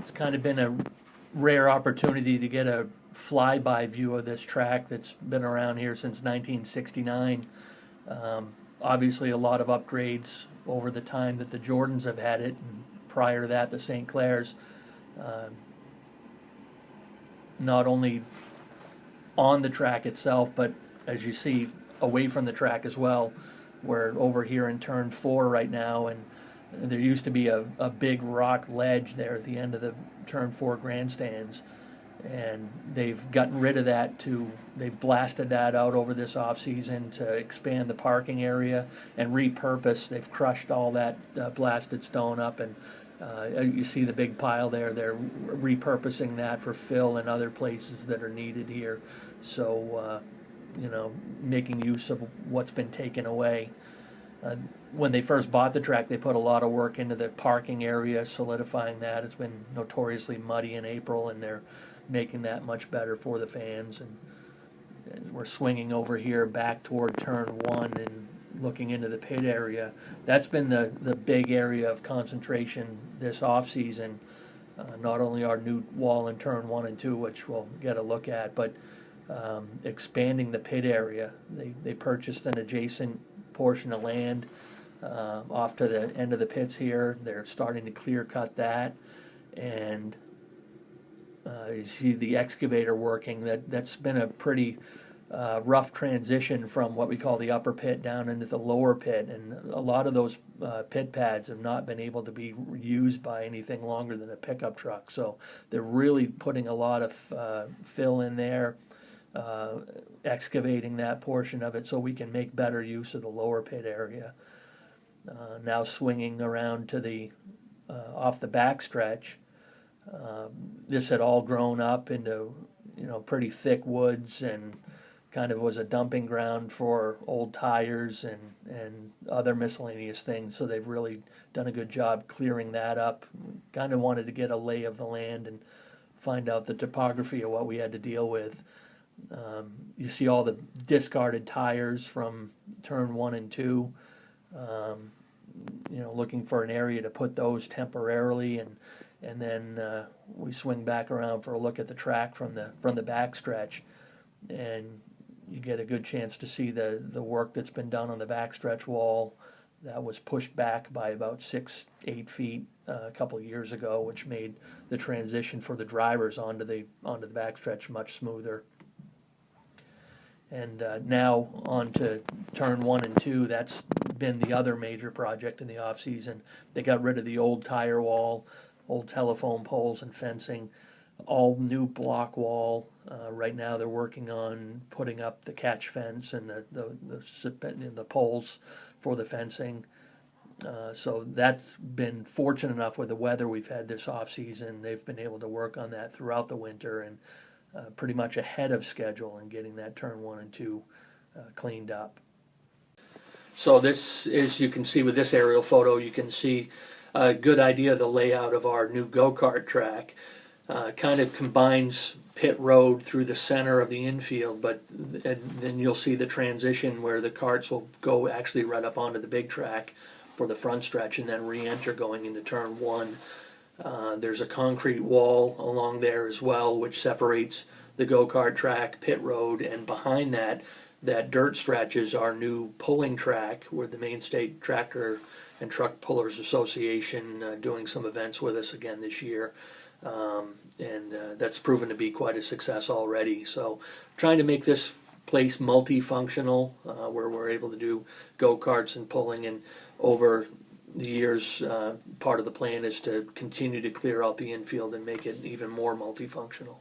It's kind of been a rare opportunity to get a flyby view of this track that's been around here since 1969. Obviously, a lot of upgrades over the time that the Jordans have had it, and prior to that, the St. Clairs. Not only on the track itself, but as you see, away from the track as well. We're over here in turn 4 right now, and there used to be a big rock ledge there at the end of the turn 4 grandstands, and they've gotten rid of that they've blasted that out over this off season to expand the parking area and repurpose. They've crushed all that blasted stone up, and you see the big pile there. They're repurposing that for fill and other places that are needed here. So, making use of what's been taken away. When they first bought the track, they put a lot of work into the parking area, solidifying that. It's been notoriously muddy in April, and they're making that much better for the fans. And we're swinging over here back toward turn 1 and looking into the pit area. That's been the big area of concentration this off season. Not only our new wall in turn 1 and 2, which we'll get a look at, but expanding the pit area. They purchased an adjacent portion of land off to the end of the pits here. They're starting to clear cut that, and you see the excavator working. That's been a pretty rough transition from what we call the upper pit down into the lower pit, and a lot of those pit pads have not been able to be used by anything longer than a pickup truck. So they're really putting a lot of fill in there, excavating that portion of it so we can make better use of the lower pit area. Now swinging around to the off the back stretch. This had all grown up into pretty thick woods and kind of was a dumping ground for old tires and other miscellaneous things. So they've really done a good job clearing that up. Kind of wanted to get a lay of the land and find out the topography of what we had to deal with. You see all the discarded tires from turn 1 and 2. Looking for an area to put those temporarily, and then we swing back around for a look at the track from the back stretch, and you get a good chance to see the work that's been done on the backstretch wall. That was pushed back by about 6-8 feet a couple of years ago, which made the transition for the drivers onto the backstretch much smoother. And now on to turn 1 and 2. That's been the other major project in the off season. They got rid of the old tire wall, old telephone poles and fencing, all new block wall. Right now they're working on putting up the catch fence and the poles for the fencing. So that's been fortunate enough with the weather we've had this off season. They've been able to work on that throughout the winter, and pretty much ahead of schedule in getting that turn 1 and 2 cleaned up. So this is, you can see with this aerial photo, you can see a good idea of the layout of our new go-kart track. Kind of combines pit road through the center of the infield, but then you'll see the transition where the karts will go actually right up onto the big track for the front stretch and then re-enter going into turn 1. There's a concrete wall along there as well, which separates the go-kart track, pit road, and behind that dirt stretch is our new pulling track, where the Maine State Tractor and Truck Pullers Association doing some events with us again this year. And that's proven to be quite a success already. So trying to make this place multifunctional, where we're able to do go-karts and pulling, and over the years, part of the plan is to continue to clear out the infield and make it even more multifunctional.